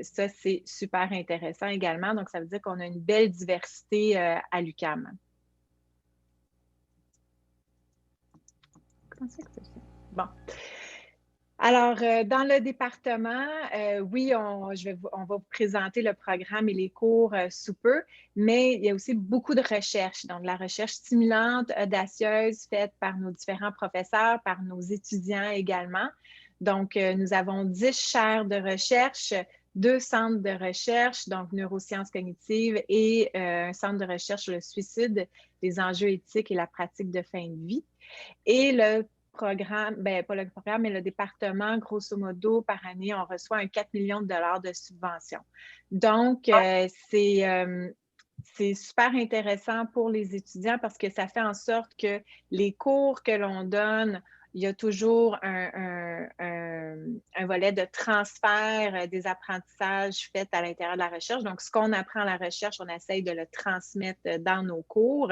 ça, c'est super intéressant également. Donc, ça veut dire qu'on a une belle diversité à l'UQAM. Comment ça que ça fait? Bon. Alors, dans le département, oui, on va vous présenter le programme et les cours sous peu, mais il y a aussi beaucoup de recherche, donc la recherche stimulante, audacieuse, faite par nos différents professeurs, par nos étudiants également. Donc, nous avons 10 chaires de recherche, 2 centres de recherche, donc neurosciences cognitives et un centre de recherche sur le suicide, les enjeux éthiques et la pratique de fin de vie. Et le programme, ben, pas le programme, mais le département, grosso modo, par année, on reçoit un 4 millions de dollars de subventions. Donc, c'est super intéressant pour les étudiants parce que ça fait en sorte que les cours que l'on donne, il y a toujours un volet de transfert des apprentissages faits à l'intérieur de la recherche. Donc, ce qu'on apprend à la recherche, on essaye de le transmettre dans nos cours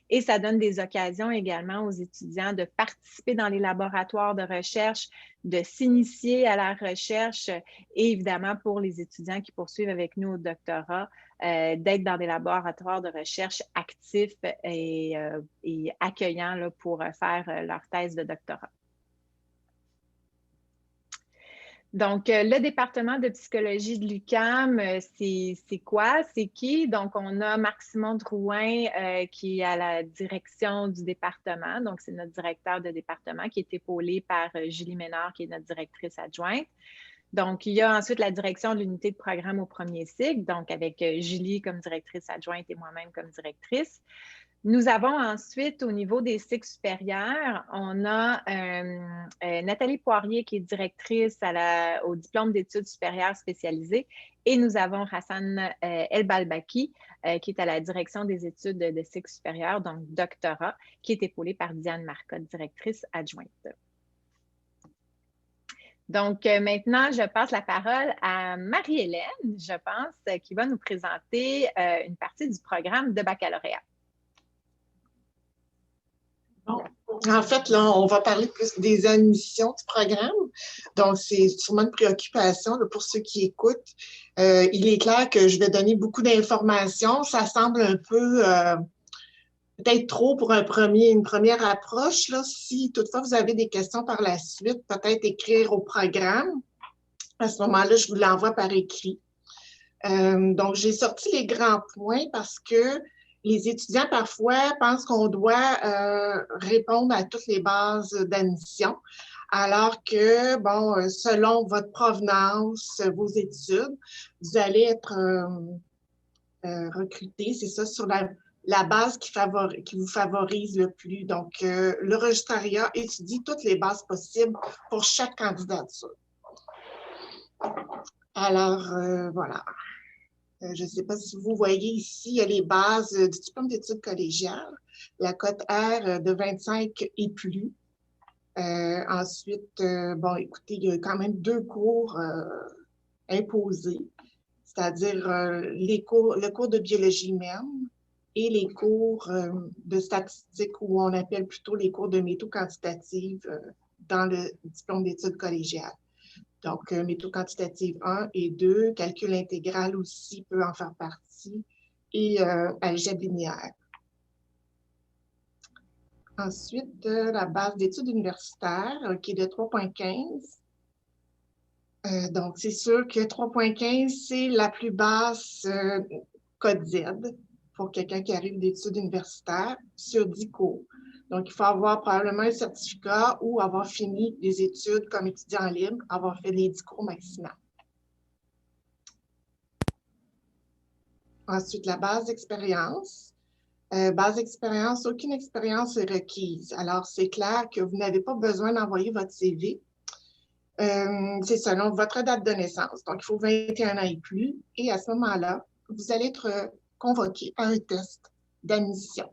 et ça donne des occasions également aux étudiants de participer dans les laboratoires de recherche, de s'initier à la recherche et évidemment pour les étudiants qui poursuivent avec nous au doctorat, d'être dans des laboratoires de recherche actifs et accueillants là, pour faire leur thèse de doctorat. Donc, le département de psychologie de l'UQAM, c'est quoi? C'est qui? Donc, on a Marc-Simon Drouin qui est à la direction du département. Donc, c'est notre directeur de département qui est épaulé par Julie Ménard, qui est notre directrice adjointe. Donc, il y a ensuite la direction de l'unité de programme au premier cycle, donc avec Julie comme directrice adjointe et moi-même comme directrice. Nous avons ensuite, au niveau des cycles supérieurs, on a Nathalie Poirier qui est directrice au diplôme d'études supérieures spécialisées et nous avons Hassan El-Balbaki qui est à la direction des études de cycle supérieur, donc doctorat, qui est épaulée par Diane Marcotte, directrice adjointe. Donc, maintenant, je passe la parole à Marie-Hélène, je pense, qui va nous présenter une partie du programme de baccalauréat. Bon. En fait, là, on va parler plus des admissions du programme. Donc, c'est sûrement une préoccupation là, pour ceux qui écoutent. Il est clair que je vais donner beaucoup d'informations. Ça semble un peu peut-être trop pour une première approche. Là. Si toutefois vous avez des questions par la suite, peut-être écrire au programme. À ce moment-là, je vous l'envoie par écrit. Donc, j'ai sorti les grands points parce que les étudiants, parfois, pensent qu'on doit répondre à toutes les bases d'admission, alors que, bon, selon votre provenance, vos études, vous allez être recruté, c'est ça, sur la base qui vous favorise le plus. Donc, le registrariat étudie toutes les bases possibles pour chaque candidature. Alors, voilà. Je ne sais pas si vous voyez ici, il y a les bases du diplôme d'études collégiales, la cote R de 25 et plus. Ensuite, bon, écoutez, il y a quand même 2 cours imposés, c'est-à-dire le cours de biologie humaine et les cours de statistique, ou on appelle plutôt les cours de métaux quantitatives dans le diplôme d'études collégiales. Donc, métaux quantitatives 1 et 2, calcul intégral aussi peut en faire partie, et algèbre linéaire. Ensuite, la base d'études universitaires, qui est de 3,15. Donc, c'est sûr que 3,15, c'est la plus basse code Z pour quelqu'un qui arrive d'études universitaires sur 10 cours. Donc, il faut avoir probablement un certificat ou avoir fini des études comme étudiant libre, avoir fait les 10 cours maximum. Ensuite, la base d'expérience. Base d'expérience, aucune expérience est requise. Alors, c'est clair que vous n'avez pas besoin d'envoyer votre CV. C'est selon votre date de naissance. Donc, il faut 21 ans et plus. Et à ce moment-là, vous allez être convoqué à un test d'admission.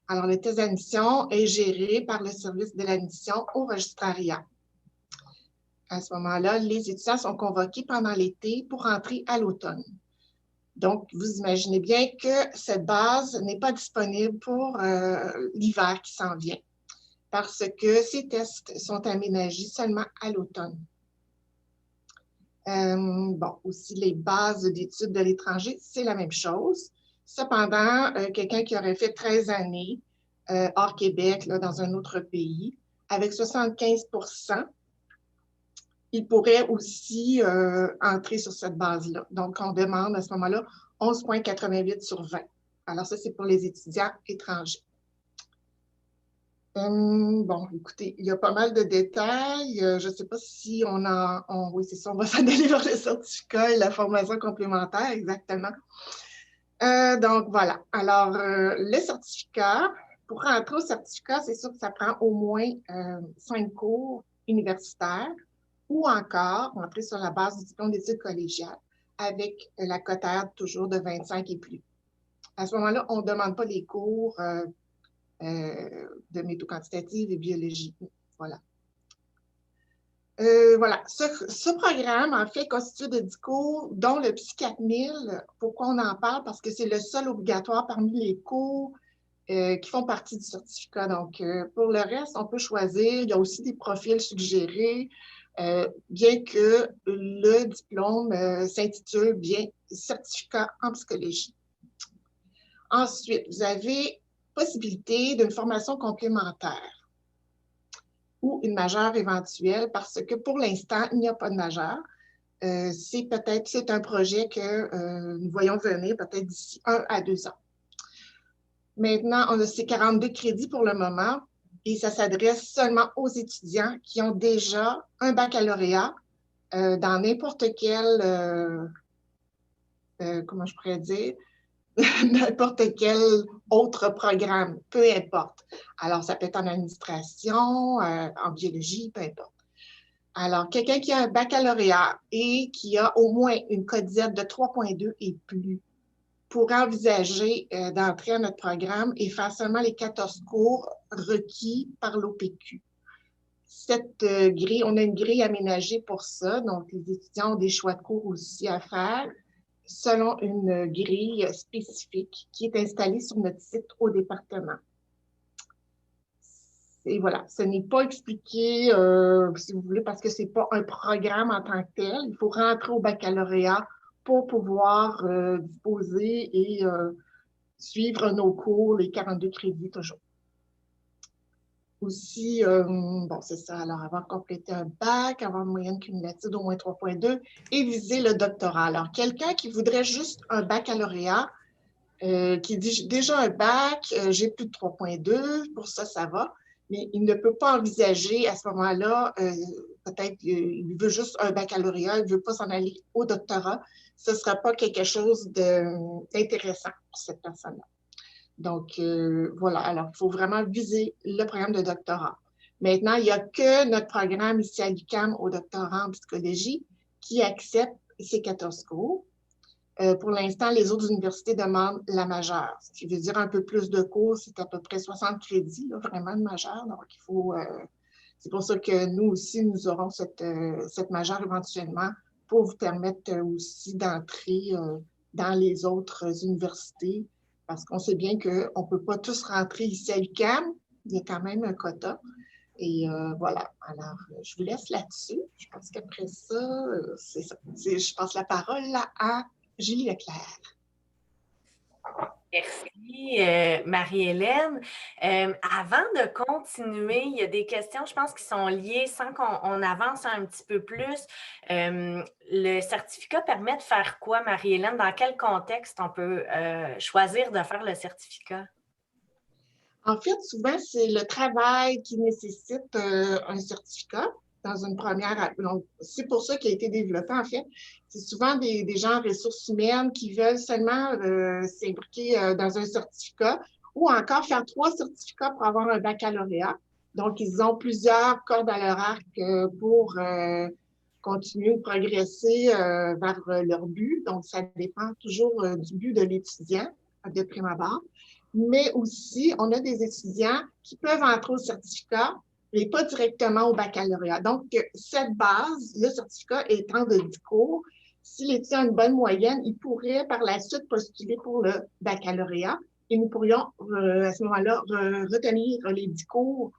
Alors, le test d'admission est géré par le service de l'admission au registrariat. À ce moment-là, les étudiants sont convoqués pendant l'été pour entrer à l'automne. Donc, vous imaginez bien que cette base n'est pas disponible pour l'hiver qui s'en vient, parce que ces tests sont aménagés seulement à l'automne. Bon, aussi les bases d'études de l'étranger, c'est la même chose. Cependant, quelqu'un qui aurait fait 13 années hors Québec, là, dans un autre pays, avec 75%, il pourrait aussi entrer sur cette base-là. Donc, on demande à ce moment-là 11,88 sur 20. Alors, ça, c'est pour les étudiants étrangers. Bon, écoutez, il y a pas mal de détails. Je ne sais pas si oui, c'est ça, on va s'en aller vers le certificat et la formation complémentaire, exactement. Donc, voilà. Alors, le certificat, pour rentrer au certificat, c'est sûr que ça prend au moins 5 cours universitaires ou encore rentrer sur la base du diplôme d'études collégiales avec la quotaire toujours de 25 et plus. À ce moment-là, on ne demande pas les cours de métaux quantitative et biologie. Voilà. Voilà. Ce programme, en fait, constitué de 10 cours, dont le Psy 4000. Pourquoi on en parle? Parce que c'est le seul obligatoire parmi les cours qui font partie du certificat. Donc, pour le reste, on peut choisir. Il y a aussi des profils suggérés, bien que le diplôme s'intitule bien Certificat en psychologie. Ensuite, vous avez possibilité d'une formation complémentaire ou une majeure éventuelle parce que pour l'instant, il n'y a pas de majeure. C'est un projet que nous voyons venir peut-être d'ici 1 à 2 ans. Maintenant, on a ces 42 crédits pour le moment et ça s'adresse seulement aux étudiants qui ont déjà un baccalauréat dans n'importe quel, comment je pourrais dire, n'importe quel autre programme, peu importe. Alors, ça peut être en administration, en biologie, peu importe. Alors, quelqu'un qui a un baccalauréat et qui a au moins une codizette de 3,2 et plus pourra envisager d'entrer à notre programme et faire seulement les 14 cours requis par l'OPQ. Cette grille, on a une grille aménagée pour ça, donc les étudiants ont des choix de cours aussi à faire selon une grille spécifique qui est installée sur notre site au département. Et voilà, ce n'est pas expliqué, si vous voulez, parce que ce n'est pas un programme en tant que tel. Il faut rentrer au baccalauréat pour pouvoir disposer et suivre nos cours, les 42 crédits toujours. Aussi, bon, c'est ça, alors avoir complété un bac, avoir une moyenne cumulative d'au moins 3,2 et viser le doctorat. Alors, quelqu'un qui voudrait juste un baccalauréat, qui dit déjà un bac, j'ai plus de 3,2, pour ça, ça va, mais il ne peut pas envisager à ce moment-là, peut-être il veut juste un baccalauréat, il ne veut pas s'en aller au doctorat, ce ne sera pas quelque chose d'intéressant pour cette personne-là. Donc, voilà, alors il faut vraiment viser le programme de doctorat. Maintenant, il n'y a que notre programme ici à l'UQAM au doctorat en psychologie qui accepte ces 14 cours. Pour l'instant, les autres universités demandent la majeure, ce qui veut dire un peu plus de cours, c'est à peu près 60 crédits, là, vraiment de majeure. Donc, il faut, c'est pour ça que nous aussi, nous aurons cette majeure éventuellement pour vous permettre aussi d'entrer dans les autres universités, parce qu'on sait bien qu'on ne peut pas tous rentrer ici à l'UQAM, il y a quand même un quota. Et voilà, alors je vous laisse là-dessus. Je pense qu'après ça, c'est ça. Je passe la parole là, à Julie Leclerc. Merci, Marie-Hélène. Avant de continuer, il y a des questions, je pense, qui sont liées sans qu'on avance un petit peu plus. Le certificat permet de faire quoi, Marie-Hélène? Dans quel contexte on peut choisir de faire le certificat? En fait, souvent, c'est le travail qui nécessite un certificat dans une première... Donc, c'est pour ça qu'il a été développé, en fait. C'est souvent des gens en ressources humaines qui veulent seulement s'imbriquer dans un certificat ou encore faire 3 certificats pour avoir un baccalauréat. Donc, ils ont plusieurs cordes à leur arc pour continuer ou progresser vers leur but. Donc, ça dépend toujours du but de l'étudiant de prime abord. Mais aussi, on a des étudiants qui peuvent entrer au certificat, mais pas directement au baccalauréat. Donc, cette base, le certificat étant de 10 cours, si l'étudiant a une bonne moyenne, il pourrait par la suite postuler pour le baccalauréat et nous pourrions à ce moment-là retenir les 10 cours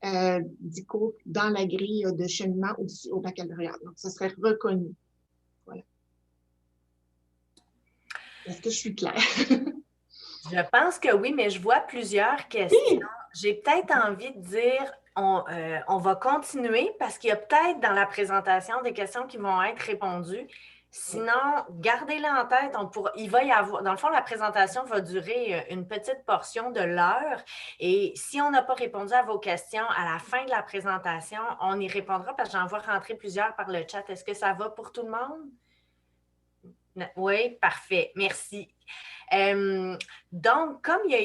dans la grille de cheminement aussi au baccalauréat. Donc, ce serait reconnu. Est-ce que je suis claire? Je pense que oui, mais je vois plusieurs questions. Oui. J'ai peut-être envie de dire, on va continuer parce qu'il y a peut-être dans la présentation des questions qui vont être répondues. Sinon, gardez-les en tête. Il va y avoir, dans le fond, la présentation va durer une petite portion de l'heure. Et si on n'a pas répondu à vos questions à la fin de la présentation, on y répondra parce que j'en vois rentrer plusieurs par le chat. Est-ce que ça va pour tout le monde? Oui, parfait. Merci. Donc, comme il a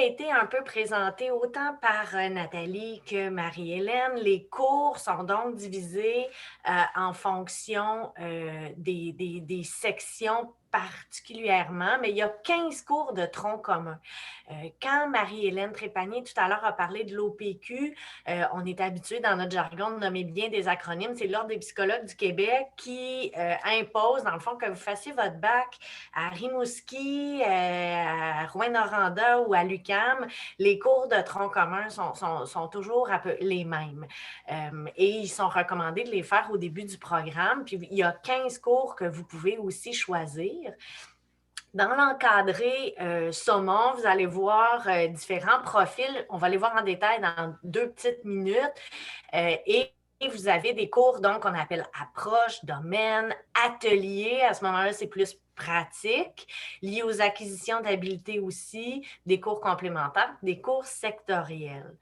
été un peu présenté autant par Nathalie que Marie-Hélène, les cours sont donc divisés en fonction des sections particulièrement, mais il y a 15 cours de tronc commun. Quand Marie-Hélène Trépanier tout à l'heure a parlé de l'OPQ, on est habitué dans notre jargon de nommer bien des acronymes. C'est l'Ordre des psychologues du Québec qui impose, dans le fond, que vous fassiez votre bac à Rimouski, à Rouyn-Noranda ou à l'UQAM. Les cours de tronc commun sont toujours un peu les mêmes. Et ils sont recommandés de les faire au début du programme. Puis il y a 15 cours que vous pouvez aussi choisir. Dans l'encadré saumon, vous allez voir différents profils. On va les voir en détail dans 2 petites minutes. Et vous avez des cours, donc, qu'on appelle approche, domaine, atelier. À ce moment-là, c'est plus pratique, lié aux acquisitions d'habiletés aussi, des cours complémentaires, des cours sectoriels.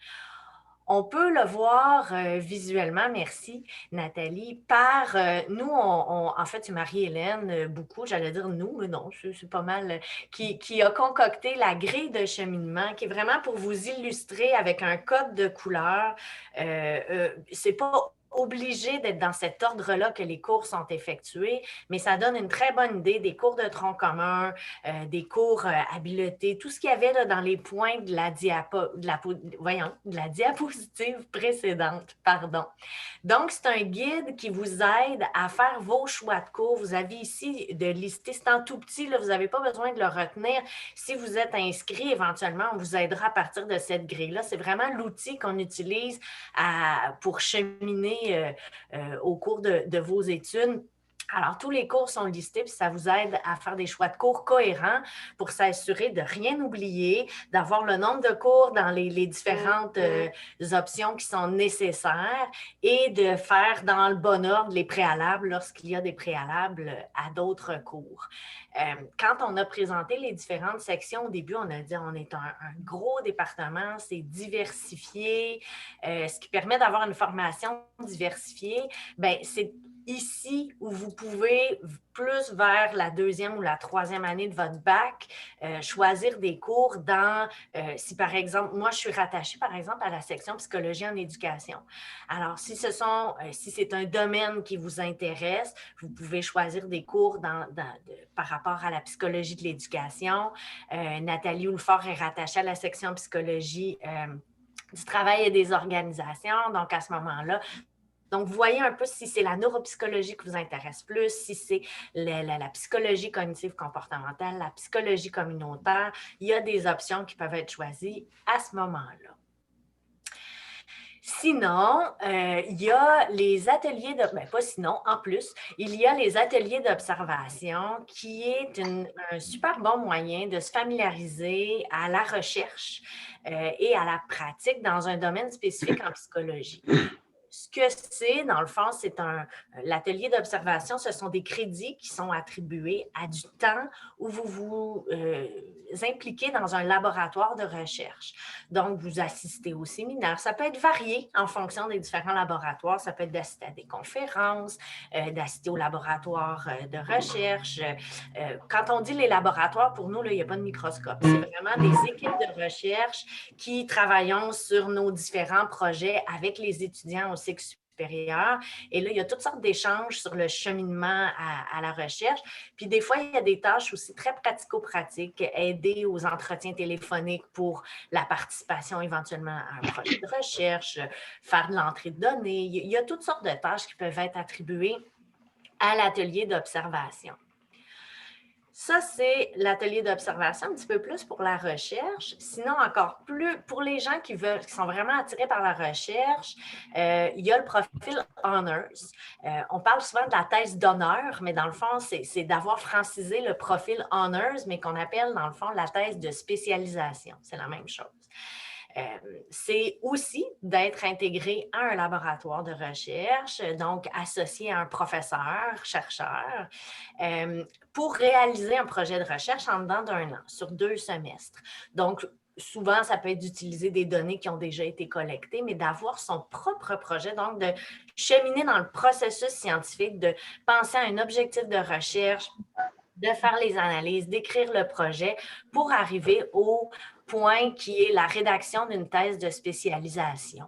On peut le voir visuellement, merci Nathalie, par nous, en fait, c'est Marie-Hélène, beaucoup, j'allais dire nous, mais non, c'est pas mal, qui a concocté la grille de cheminement, qui est vraiment pour vous illustrer avec un code de couleur. C'est pas obligé d'être dans cet ordre-là que les cours sont effectués, mais ça donne une très bonne idée des cours de tronc commun, des cours habiletés, tout ce qu'il y avait là, dans les points de la diapositive précédente. Pardon. Donc, c'est un guide qui vous aide à faire vos choix de cours. Vous avez ici de lister, c'est en tout petit, là, vous n'avez pas besoin de le retenir. Si vous êtes inscrit, éventuellement, on vous aidera à partir de cette grille-là. C'est vraiment l'outil qu'on utilise pour cheminer au cours de vos études. Alors, tous les cours sont listés, puis ça vous aide à faire des choix de cours cohérents pour s'assurer de rien oublier, d'avoir le nombre de cours dans les différentes options qui sont nécessaires et de faire dans le bon ordre les préalables lorsqu'il y a des préalables à d'autres cours. Quand on a présenté les différentes sections, au début, on a dit on est un gros département, c'est diversifié, ce qui permet d'avoir une formation diversifiée. Bien, c'est ici où vous pouvez, plus vers la 2e ou la 3e année de votre bac, choisir des cours dans, si par exemple, moi je suis rattachée par exemple à la section psychologie en éducation. Alors, si c'est un domaine qui vous intéresse, vous pouvez choisir des cours par rapport à la psychologie de l'éducation. Nathalie Houlfort est rattachée à la section psychologie du travail et des organisations. Donc, à ce moment-là, donc, vous voyez un peu si c'est la neuropsychologie qui vous intéresse plus, si c'est la psychologie cognitive comportementale, la psychologie communautaire. Il y a des options qui peuvent être choisies à ce moment-là. Sinon, il y a les ateliers en plus, il y a les ateliers d'observation qui est un super bon moyen de se familiariser à la recherche et à la pratique dans un domaine spécifique en psychologie. Ce que c'est, dans le fond, c'est l'atelier d'observation, ce sont des crédits qui sont attribués à du temps où vous vous impliquez dans un laboratoire de recherche. Donc, vous assistez aux séminaires. Ça peut être varié en fonction des différents laboratoires. Ça peut être d'assister à des conférences, d'assister aux laboratoires de recherche. Quand on dit les laboratoires, pour nous, là, il n'y a pas de microscope. C'est vraiment des équipes de recherche qui travaillons sur nos différents projets avec les étudiants au cycle supérieur. Et là, il y a toutes sortes d'échanges sur le cheminement à la recherche. Puis des fois, il y a des tâches aussi très pratico-pratiques, aider aux entretiens téléphoniques pour la participation éventuellement à un projet de recherche, faire de l'entrée de données. Il y a toutes sortes de tâches qui peuvent être attribuées à l'atelier d'observation. Ça, c'est l'atelier d'observation, un petit peu plus pour la recherche. Sinon, encore plus, pour les gens qui sont vraiment attirés par la recherche, il y a le profil Honors. On parle souvent de la thèse d'honneur, mais dans le fond, c'est d'avoir francisé le profil Honors, mais qu'on appelle dans le fond la thèse de spécialisation. C'est la même chose. C'est aussi d'être intégré à un laboratoire de recherche, donc associé à un professeur, chercheur, pour réaliser un projet de recherche en dedans d'un an, sur 2 semestres. Donc, souvent, ça peut être d'utiliser des données qui ont déjà été collectées, mais d'avoir son propre projet, donc de cheminer dans le processus scientifique, de penser à un objectif de recherche, de faire les analyses, d'écrire le projet pour arriver au point qui est la rédaction d'une thèse de spécialisation.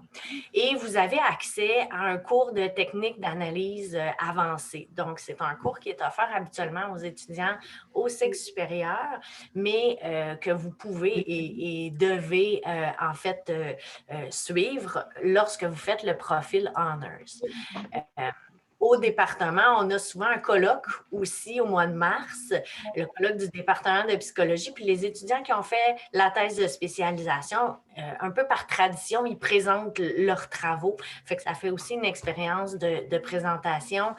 Et vous avez accès à un cours de technique d'analyse avancée. Donc, c'est un cours qui est offert habituellement aux étudiants au cycle supérieur, mais que vous pouvez et devez en fait suivre lorsque vous faites le profil Honors. Au département, on a souvent un colloque aussi au mois de mars, le colloque du département de psychologie. Puis les étudiants qui ont fait la thèse de spécialisation, un peu par tradition, ils présentent leurs travaux. Fait que ça fait aussi une expérience de présentation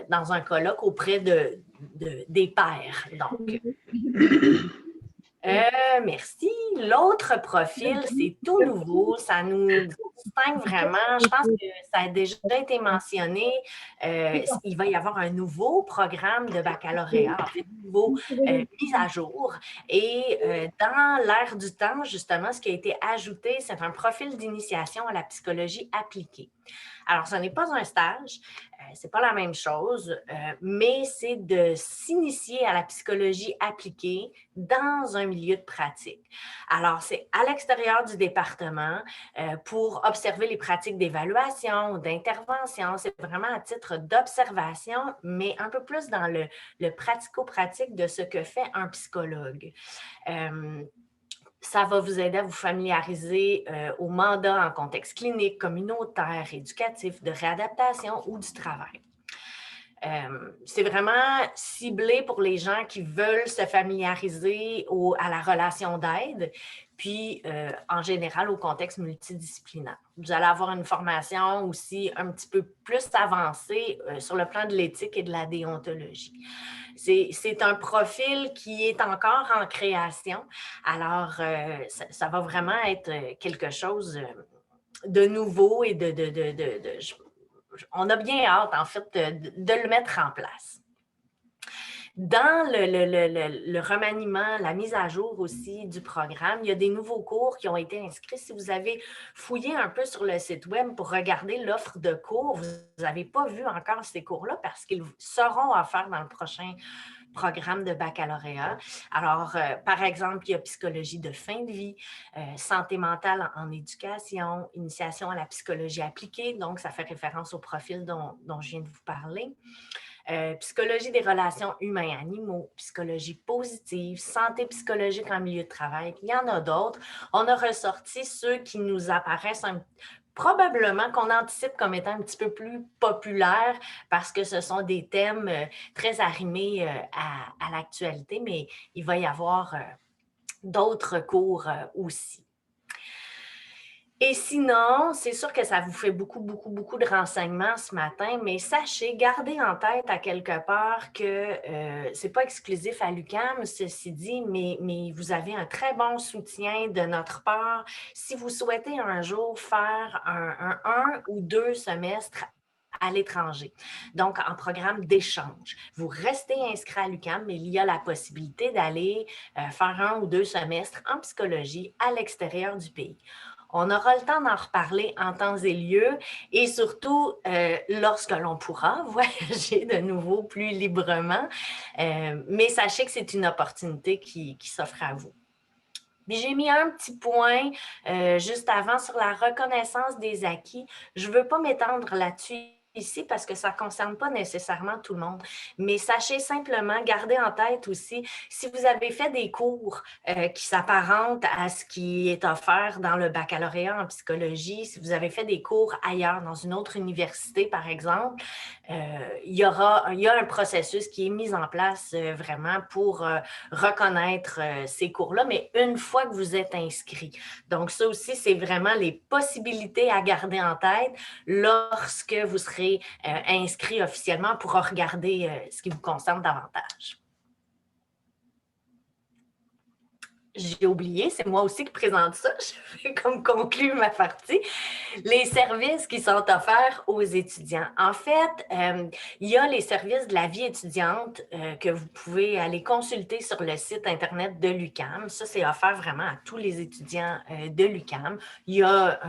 dans un colloque auprès des pairs. Donc, merci. L'autre profil, c'est tout nouveau. Ça nous distingue vraiment. Je pense que ça a déjà été mentionné. Il va y avoir un nouveau programme de baccalauréat, en fait, une nouvelle mise à jour. Et dans l'ère du temps, justement, ce qui a été ajouté, c'est un profil d'initiation à la psychologie appliquée. Alors, ce n'est pas un stage, ce n'est pas la même chose, mais c'est de s'initier à la psychologie appliquée dans un milieu de pratique. Alors, c'est à l'extérieur du département pour observer les pratiques d'évaluation ou d'intervention. C'est vraiment à titre d'observation, mais un peu plus dans le pratico-pratique de ce que fait un psychologue. Ça va vous aider à vous familiariser au mandat en contexte clinique, communautaire, éducatif, de réadaptation ou du travail. C'est vraiment ciblé pour les gens qui veulent se familiariser à la relation d'aide, puis en général au contexte multidisciplinaire. Vous allez avoir une formation aussi un petit peu plus avancée sur le plan de l'éthique et de la déontologie. C'est un profil qui est encore en création, alors ça va vraiment être quelque chose de nouveau et on a bien hâte, en fait, de le mettre en place. Dans le remaniement, la mise à jour aussi du programme, il y a des nouveaux cours qui ont été inscrits. Si vous avez fouillé un peu sur le site web pour regarder l'offre de cours, vous n'avez pas vu encore ces cours-là parce qu'ils seront offerts dans le prochain programme de baccalauréat. Alors, par exemple, il y a psychologie de fin de vie, santé mentale en éducation, initiation à la psychologie appliquée, donc ça fait référence au profil dont je viens de vous parler. Psychologie des relations humains-animaux, psychologie positive, santé psychologique en milieu de travail. Il y en a d'autres. On a ressorti ceux qui nous apparaissent probablement qu'on anticipe comme étant un petit peu plus populaires parce que ce sont des thèmes très arrimés à l'actualité, mais il va y avoir d'autres cours aussi. Et sinon, c'est sûr que ça vous fait beaucoup de renseignements ce matin, mais sachez, gardez en tête à quelque part que ce n'est pas exclusif à l'UQAM, ceci dit, mais vous avez un très bon soutien de notre part. Si vous souhaitez un jour faire un ou 2 semestres à l'étranger, donc en programme d'échange. Vous restez inscrit à l'UQAM, mais il y a la possibilité d'aller faire 1 ou 2 semestres en psychologie à l'extérieur du pays. On aura le temps d'en reparler en temps et lieu et surtout lorsque l'on pourra voyager de nouveau plus librement. Mais sachez que c'est une opportunité qui s'offre à vous. J'ai mis un petit point juste avant sur la reconnaissance des acquis. Je ne veux pas m'étendre là-dessus ici parce que ça ne concerne pas nécessairement tout le monde. Mais sachez simplement, gardez en tête aussi, si vous avez fait des cours qui s'apparentent à ce qui est offert dans le baccalauréat en psychologie, si vous avez fait des cours ailleurs, dans une autre université, par exemple, il y a un processus qui est mis en place vraiment pour reconnaître ces cours-là, mais une fois que vous êtes inscrit. Donc, ça aussi, c'est vraiment les possibilités à garder en tête lorsque vous serez inscrit officiellement pour regarder ce qui vous concerne davantage. J'ai oublié, c'est moi aussi qui présente ça, je vais comme conclure ma partie. Les services qui sont offerts aux étudiants. En fait, il y a les services de la vie étudiante que vous pouvez aller consulter sur le site Internet de l'UQAM. Ça, c'est offert vraiment à tous les étudiants de l'UQAM. Il y a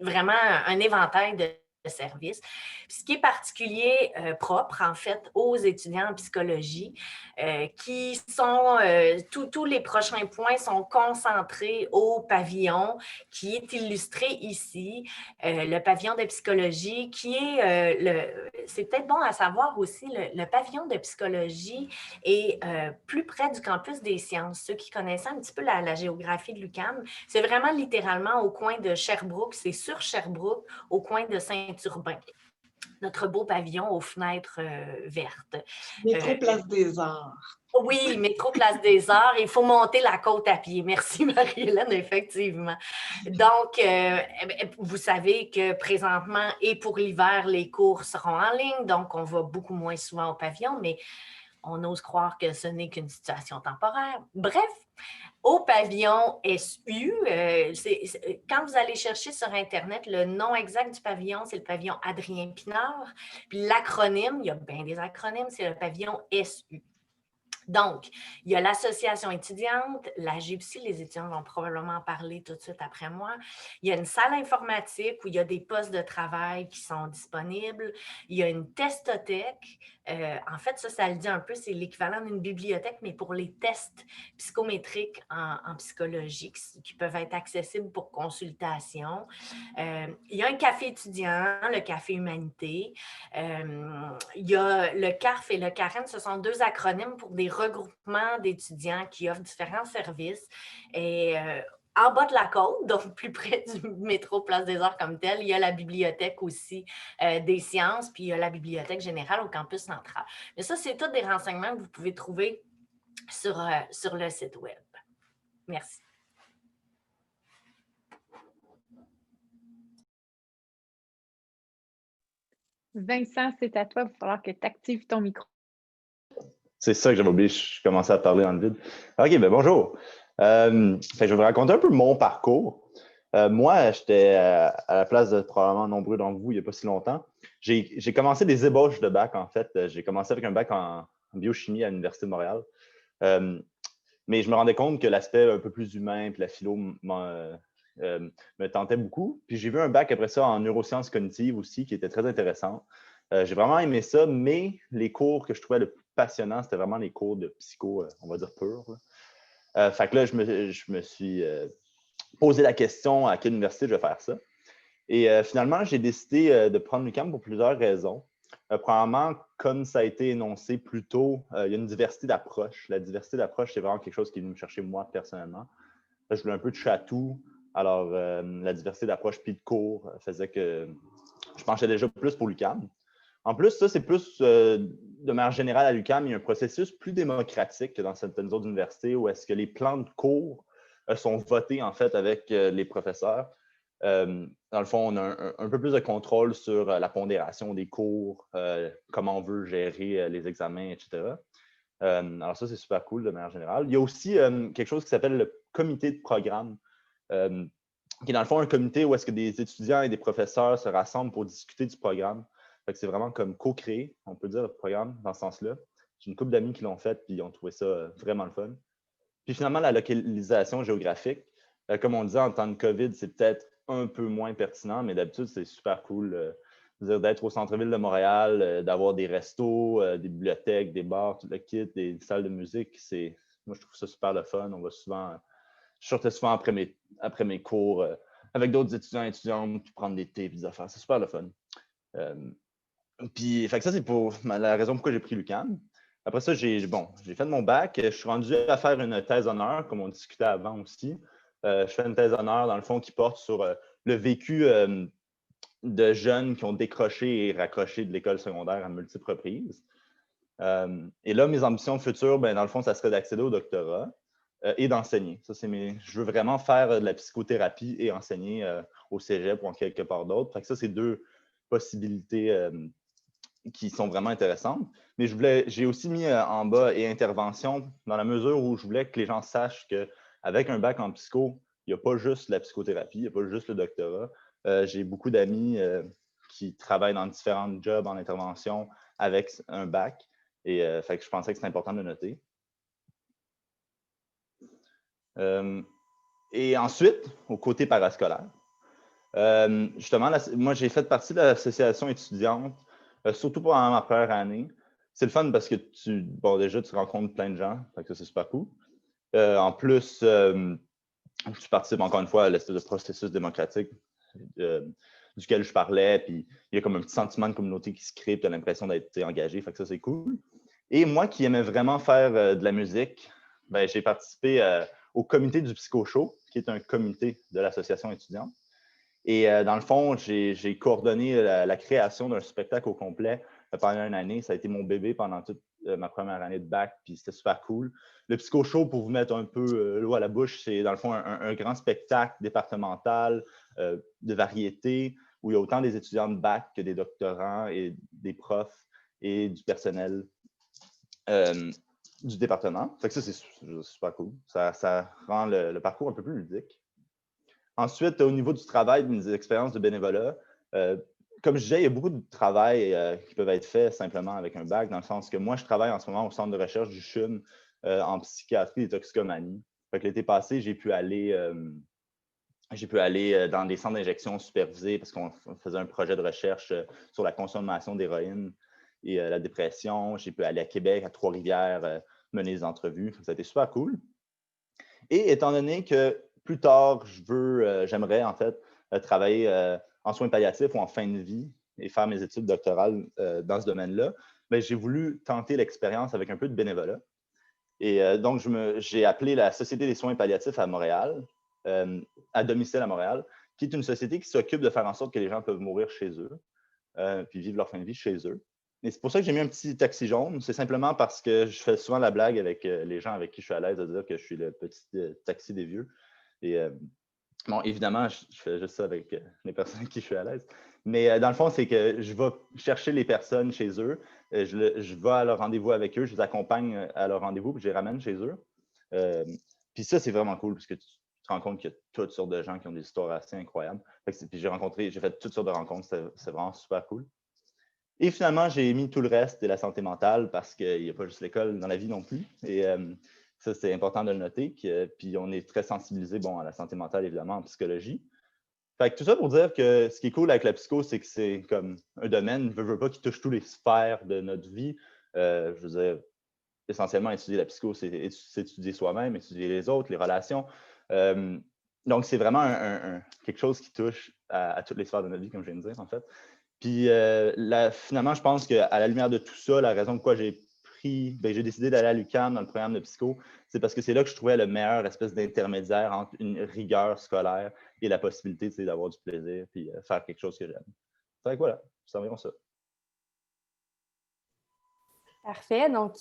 vraiment un éventail de services. Puis ce qui est particulier, propre en fait aux étudiants en psychologie, qui sont, tous les prochains points sont concentrés au pavillon qui est illustré ici, le pavillon de psychologie qui est, c'est peut-être bon à savoir aussi, le pavillon de psychologie est plus près du campus des sciences. Ceux qui connaissaient un petit peu la géographie de l'UQAM, c'est vraiment littéralement au coin de Sherbrooke, c'est sur Sherbrooke, au coin de Saint-Urbain. Notre beau pavillon aux fenêtres vertes. Métro Place des Arts. Oui, métro Place des Arts. Il faut monter la côte à pied. Merci, Marie-Hélène, effectivement. Donc, vous savez que présentement et pour l'hiver, les cours seront en ligne. Donc, on va beaucoup moins souvent au pavillon, mais on ose croire que ce n'est qu'une situation temporaire. Bref, au pavillon SU, quand vous allez chercher sur Internet, le nom exact du pavillon, c'est le pavillon Adrien Pinard. Puis l'acronyme, il y a bien des acronymes, c'est le pavillon SU. Donc, il y a l'association étudiante, la GIPSI, les étudiants vont probablement en parler tout de suite après moi. Il y a une salle informatique où il y a des postes de travail qui sont disponibles. Il y a une testothèque. En fait, ça le dit un peu, c'est l'équivalent d'une bibliothèque, mais pour les tests psychométriques en psychologie qui peuvent être accessibles pour consultation. Il y a un café étudiant, le café Humanité. Il y a le CARF et le CAREN, ce sont deux acronymes pour des regroupements d'étudiants qui offrent différents services. Et en bas de la côte, donc plus près du métro Place des Arts comme tel, il y a la bibliothèque aussi des sciences, puis il y a la bibliothèque générale au campus central. Mais ça, c'est tous des renseignements que vous pouvez trouver sur le site web. Merci. Vincent, c'est à toi. Il va falloir que tu actives ton micro. C'est ça que j'avais oublié, je commençais à parler dans le vide. OK, bien bonjour. Je vais vous raconter un peu mon parcours. Moi, j'étais à la place de probablement nombreux d'entre vous il n'y a pas si longtemps. J'ai commencé des ébauches de bac, en fait. J'ai commencé avec un bac en biochimie à l'Université de Montréal. Mais je me rendais compte que l'aspect un peu plus humain puis la philo me tentait beaucoup. Puis j'ai vu un bac après ça en neurosciences cognitives aussi qui était très intéressant. J'ai vraiment aimé ça, mais les cours que je trouvais le plus passionnant, c'était vraiment les cours de psycho, on va dire pur. Fait que là, je me suis posé la question à quelle université je vais faire ça. Et finalement, j'ai décidé de prendre l'UQAM pour plusieurs raisons. Premièrement, comme ça a été énoncé plus tôt, il y a une diversité d'approche. La diversité d'approche, c'est vraiment quelque chose qui est venu me chercher moi personnellement. Là, je voulais un peu toucher à tout. Alors, la diversité d'approche puis de cours faisait que je penchais déjà plus pour l'UQAM. En plus, ça, c'est plus de manière générale à l'UQAM, il y a un processus plus démocratique que dans certaines autres universités où est-ce que les plans de cours sont votés en fait avec les professeurs. Dans le fond, on a un peu plus de contrôle sur la pondération des cours, comment on veut gérer les examens, etc. Alors ça, c'est super cool de manière générale. Il y a aussi quelque chose qui s'appelle le comité de programme, qui est dans le fond un comité où est-ce que des étudiants et des professeurs se rassemblent pour discuter du programme. C'est vraiment comme co-créer, on peut dire, le programme dans ce sens-là. J'ai une couple d'amis qui l'ont fait et ils ont trouvé ça vraiment le fun. Puis finalement, la localisation géographique, comme on disait, en temps de COVID, c'est peut-être un peu moins pertinent, mais d'habitude, c'est super cool d'être au centre-ville de Montréal, d'avoir des restos, des bibliothèques, des bars, tout le kit, des salles de musique. Moi, je trouve ça super le fun. Je sortais souvent après mes cours avec d'autres étudiants et étudiantes, puis prendre des thés et des affaires. C'est super le fun. Puis, fait que ça, c'est pour la raison pourquoi j'ai pris l'UQAM. Après ça, j'ai fait mon bac. Je suis rendu à faire une thèse d'honneur, comme on discutait avant aussi. Je fais une thèse d'honneur, dans le fond, qui porte sur le vécu de jeunes qui ont décroché et raccroché de l'école secondaire à multiples reprises. Et là, mes ambitions futures, ben, dans le fond, ça serait d'accéder au doctorat et d'enseigner. Je veux vraiment faire de la psychothérapie et enseigner au cégep ou en quelque part d'autre. Fait que ça, c'est deux possibilités qui sont vraiment intéressantes. Mais j'ai aussi mis en bas et intervention dans la mesure où je voulais que les gens sachent qu'avec un bac en psycho, il n'y a pas juste la psychothérapie, il n'y a pas juste le doctorat. J'ai beaucoup d'amis qui travaillent dans différents jobs en intervention avec un bac. Et fait que je pensais que c'était important de le noter. Et ensuite, au côté parascolaire, justement, moi, j'ai fait partie de l'association étudiante, surtout pendant ma première année. C'est le fun parce que déjà, tu rencontres plein de gens, fait que ça, c'est super cool. En plus, tu participes encore une fois à l'espèce de processus démocratique duquel je parlais, puis il y a comme un petit sentiment de communauté qui se crée, puis tu as l'impression d'être engagé, fait que ça, c'est cool. Et moi qui aimais vraiment faire de la musique, ben, j'ai participé au comité du Psycho Show, qui est un comité de l'association étudiante. Et dans le fond, j'ai coordonné la création d'un spectacle au complet pendant une année. Ça a été mon bébé pendant toute ma première année de bac, puis c'était super cool. Le Psycho Show, pour vous mettre un peu l'eau à la bouche, c'est dans le fond un grand spectacle départemental de variété où il y a autant des étudiants de bac que des doctorants et des profs et du personnel du département. Fait que ça, c'est super cool. Ça rend le parcours un peu plus ludique. Ensuite, au niveau du travail, des expériences de bénévolat, comme je disais, il y a beaucoup de travail qui peuvent être faits simplement avec un bac, dans le sens que moi, je travaille en ce moment au centre de recherche du CHUM en psychiatrie et toxicomanie. Fait que l'été passé, j'ai pu aller dans des centres d'injection supervisés parce qu'on faisait un projet de recherche sur la consommation d'héroïne et la dépression. J'ai pu aller à Québec, à Trois-Rivières, mener des entrevues. Ça a été super cool. Et étant donné que plus tard, j'aimerais en fait travailler en soins palliatifs ou en fin de vie et faire mes études doctorales dans ce domaine-là, ben, j'ai voulu tenter l'expérience avec un peu de bénévolat. Et donc, j'ai appelé la Société des soins palliatifs à Montréal, à domicile à Montréal, qui est une société qui s'occupe de faire en sorte que les gens peuvent mourir chez eux, puis vivre leur fin de vie chez eux. Et c'est pour ça que j'ai mis un petit taxi jaune. C'est simplement parce que je fais souvent la blague avec les gens avec qui je suis à l'aise de dire que je suis le petit taxi des vieux. Et bon, évidemment, je fais juste ça avec les personnes avec qui je suis à l'aise. Mais dans le fond, c'est que je vais chercher les personnes chez eux. Je vais à leur rendez-vous avec eux. Je les accompagne à leur rendez-vous puis je les ramène chez eux. Puis ça, c'est vraiment cool parce que tu te rends compte qu'il y a toutes sortes de gens qui ont des histoires assez incroyables. Puis j'ai fait toutes sortes de rencontres. C'est vraiment super cool. Et finalement, j'ai mis tout le reste de la santé mentale parce qu'il n'y a pas juste l'école dans la vie non plus. Et ça, c'est important de le noter. Puis on est très sensibilisé à la santé mentale, évidemment, en psychologie. Fait que tout ça pour dire que ce qui est cool avec la psycho, c'est que c'est comme un domaine, veut pas, qui touche tous les sphères de notre vie. Je veux dire, essentiellement, étudier la psycho, c'est étudier soi-même, étudier les autres, les relations. Donc, c'est vraiment quelque chose qui touche à toutes les sphères de notre vie, comme je viens de dire, en fait. Puis finalement, je pense qu'à la lumière de tout ça, la raison pourquoi j'ai décidé d'aller à l'UQAM dans le programme de psycho, c'est parce que c'est là que je trouvais le meilleur espèce d'intermédiaire entre une rigueur scolaire et la possibilité d'avoir du plaisir puis faire quelque chose que j'aime. Fait que voilà, c'est environ ça. Parfait. Donc,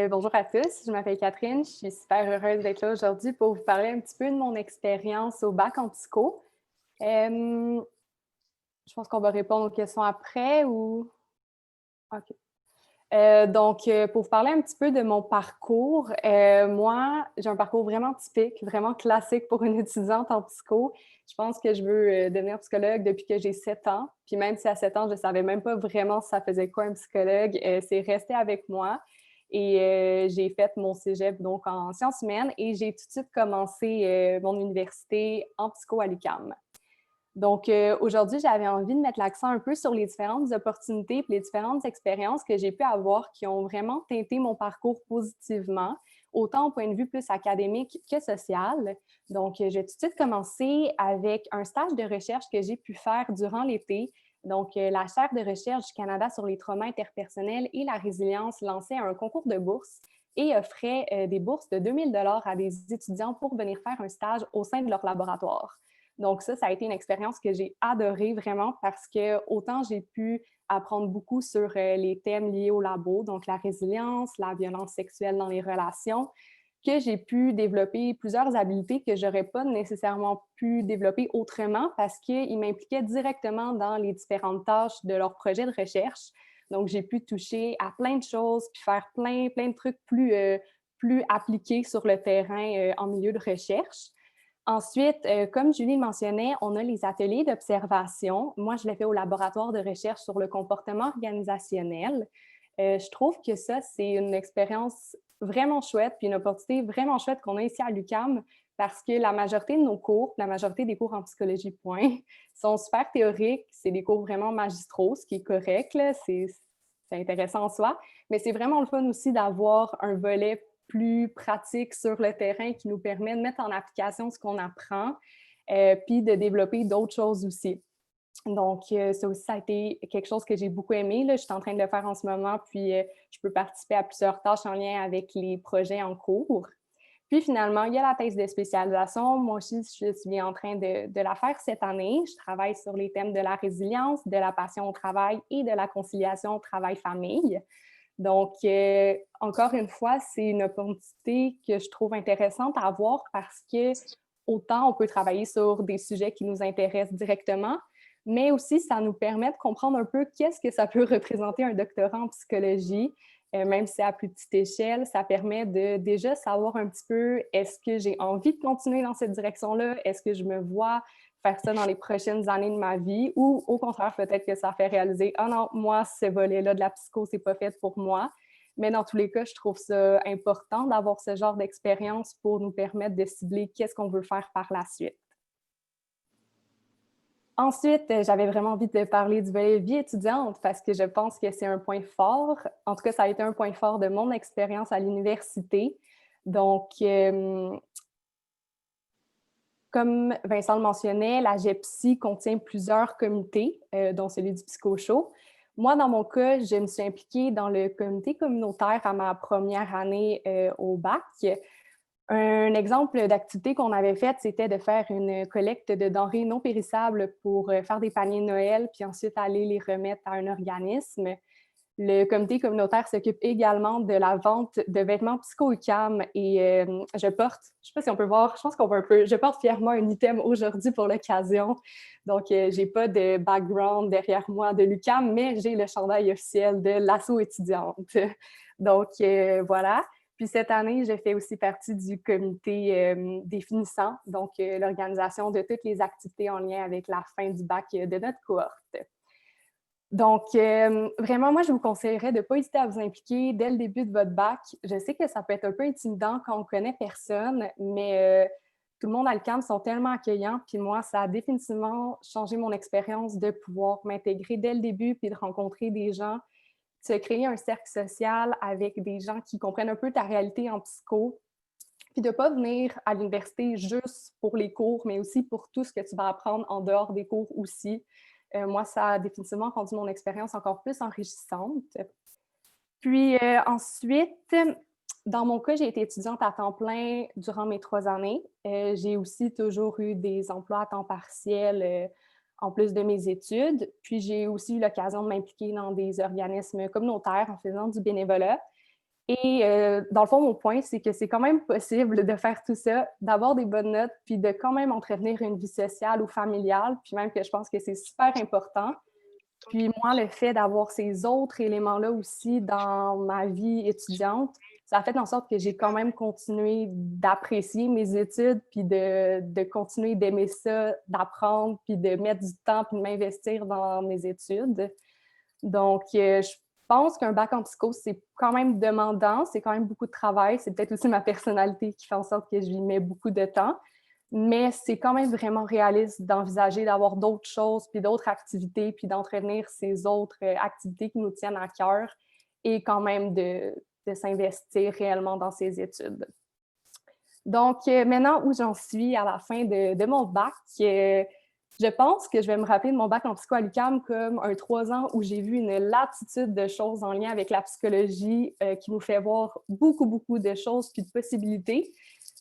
bonjour à tous. Je m'appelle Catherine. Je suis super heureuse d'être là aujourd'hui pour vous parler un petit peu de mon expérience au bac en psycho. Je pense qu'on va répondre aux questions après ou... OK. Donc, pour vous parler un petit peu de mon parcours, moi, j'ai un parcours vraiment typique, vraiment classique pour une étudiante en psycho. Je pense que je veux devenir psychologue depuis que j'ai 7 ans. Puis même si à 7 ans, je ne savais même pas vraiment ça faisait quoi un psychologue, c'est resté avec moi. Et j'ai fait mon cégep donc en sciences humaines et j'ai tout de suite commencé mon université en psycho à l'UQAM. Donc, aujourd'hui, j'avais envie de mettre l'accent un peu sur les différentes opportunités et les différentes expériences que j'ai pu avoir qui ont vraiment teinté mon parcours positivement, autant au point de vue plus académique que social. Donc, j'ai tout de suite commencé avec un stage de recherche que j'ai pu faire durant l'été Donc, la chaire de recherche du Canada sur les traumas interpersonnels et la résilience lançait un concours de bourses et offrait des bourses de 2 000 $ à des étudiants pour venir faire un stage au sein de leur laboratoire. Donc ça a été une expérience que j'ai adorée vraiment parce que autant j'ai pu apprendre beaucoup sur les thèmes liés au labo, donc la résilience, la violence sexuelle dans les relations, que j'ai pu développer plusieurs habiletés que je n'aurais pas nécessairement pu développer autrement parce qu'ils m'impliquaient directement dans les différentes tâches de leur projet de recherche. Donc, j'ai pu toucher à plein de choses puis faire plein de trucs plus appliqués sur le terrain en milieu de recherche. Ensuite, comme Julie le mentionnait, on a les ateliers d'observation. Moi, je l'ai fait au laboratoire de recherche sur le comportement organisationnel. Je trouve que ça, c'est une expérience vraiment chouette, puis une opportunité vraiment chouette qu'on a ici à l'UQAM parce que la majorité de nos cours, la majorité des cours en psychologie, sont super théoriques. C'est des cours vraiment magistraux, ce qui est correct, c'est intéressant en soi, mais c'est vraiment le fun aussi d'avoir un volet plus pratique sur le terrain qui nous permet de mettre en application ce qu'on apprend, puis de développer d'autres choses aussi. Donc, ça aussi, ça a été quelque chose que j'ai beaucoup aimé. Là. Je suis en train de le faire en ce moment, puis je peux participer à plusieurs tâches en lien avec les projets en cours. Puis finalement, il y a la thèse de spécialisation. Moi aussi, je suis en train de la faire cette année. Je travaille sur les thèmes de la résilience, de la passion au travail et de la conciliation travail-famille. Donc, encore une fois, c'est une opportunité que je trouve intéressante à avoir parce que autant on peut travailler sur des sujets qui nous intéressent directement, mais aussi ça nous permet de comprendre un peu qu'est-ce que ça peut représenter un doctorat en psychologie, même si c'est à plus petite échelle. Ça permet de déjà savoir un petit peu est-ce que j'ai envie de continuer dans cette direction-là, est-ce que je me vois faire ça dans les prochaines années de ma vie ou au contraire, peut-être que ça fait réaliser « Ah non, moi, ce volet-là de la psycho, c'est pas fait pour moi ». Mais dans tous les cas, je trouve ça important d'avoir ce genre d'expérience pour nous permettre de cibler qu'est-ce qu'on veut faire par la suite. Ensuite, j'avais vraiment envie de parler du volet vie étudiante parce que je pense que c'est un point fort. En tout cas, ça a été un point fort de mon expérience à l'université. Donc, comme Vincent le mentionnait, la GEPSI contient plusieurs comités, dont celui du PsychoShow. Moi, dans mon cas, je me suis impliquée dans le comité communautaire à ma première année au bac. Un exemple d'activité qu'on avait faite, c'était de faire une collecte de denrées non périssables pour faire des paniers de Noël, puis ensuite aller les remettre à un organisme. Le comité communautaire s'occupe également de la vente de vêtements psycho-UQAM et je porte, je ne sais pas si on peut voir, je pense qu'on voit un peu, je porte fièrement un item aujourd'hui pour l'occasion. Donc, je n'ai pas de background derrière moi de l'UQAM, mais j'ai le chandail officiel de l'Asso étudiante. Donc, voilà. Puis cette année, je fais aussi partie du comité définissant, donc l'organisation de toutes les activités en lien avec la fin du bac de notre cohorte. Donc, vraiment, moi, je vous conseillerais de ne pas hésiter à vous impliquer dès le début de votre bac. Je sais que ça peut être un peu intimidant quand on ne connaît personne, mais tout le monde à l'UQAM sont tellement accueillants. Puis moi, ça a définitivement changé mon expérience de pouvoir m'intégrer dès le début puis de rencontrer des gens, de créer un cercle social avec des gens qui comprennent un peu ta réalité en psycho, puis de ne pas venir à l'université juste pour les cours, mais aussi pour tout ce que tu vas apprendre en dehors des cours aussi. Moi, ça a définitivement rendu mon expérience encore plus enrichissante. Puis ensuite, dans mon cas, j'ai été étudiante à temps plein durant mes 3 années. J'ai aussi toujours eu des emplois à temps partiel en plus de mes études. Puis j'ai aussi eu l'occasion de m'impliquer dans des organismes communautaires en faisant du bénévolat. Et dans le fond, mon point, c'est que c'est quand même possible de faire tout ça, d'avoir des bonnes notes, puis de quand même entretenir une vie sociale ou familiale, puis même que je pense que c'est super important. Puis moi, le fait d'avoir ces autres éléments-là aussi dans ma vie étudiante, ça a fait en sorte que j'ai quand même continué d'apprécier mes études, puis de continuer d'aimer ça, d'apprendre, puis de mettre du temps, puis de m'investir dans mes études. Donc, je pense qu'un bac en psycho, c'est quand même demandant, c'est quand même beaucoup de travail. C'est peut-être aussi ma personnalité qui fait en sorte que je lui mets beaucoup de temps. Mais c'est quand même vraiment réaliste d'envisager d'avoir d'autres choses, puis d'autres activités, puis d'entretenir ces autres activités qui nous tiennent à cœur et quand même de s'investir réellement dans ses études. Donc, maintenant où j'en suis à la fin de mon bac, Je pense que je vais me rappeler de mon bac en psycho à l'UQAM comme un 3 ans où j'ai vu une latitude de choses en lien avec la psychologie qui nous fait voir beaucoup, beaucoup de choses puis de possibilités.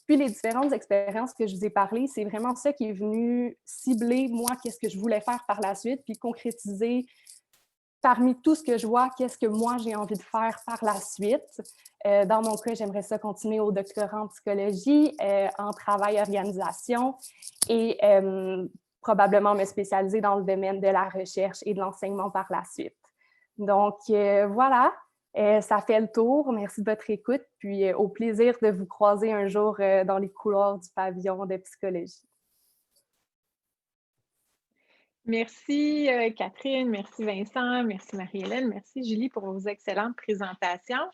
Puis les différentes expériences que je vous ai parlé, c'est vraiment ça qui est venu cibler, moi, qu'est-ce que je voulais faire par la suite, puis concrétiser parmi tout ce que je vois, qu'est-ce que moi j'ai envie de faire par la suite. Dans mon cas, j'aimerais ça continuer au doctorat en psychologie, en travail-organisation et probablement me spécialiser dans le domaine de la recherche et de l'enseignement par la suite. Donc, voilà, ça fait le tour. Merci de votre écoute, puis au plaisir de vous croiser un jour dans les couloirs du pavillon de psychologie. Merci Catherine, merci Vincent, merci Marie-Hélène, merci Julie pour vos excellentes présentations.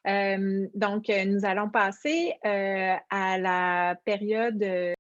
Donc, nous allons passer à la période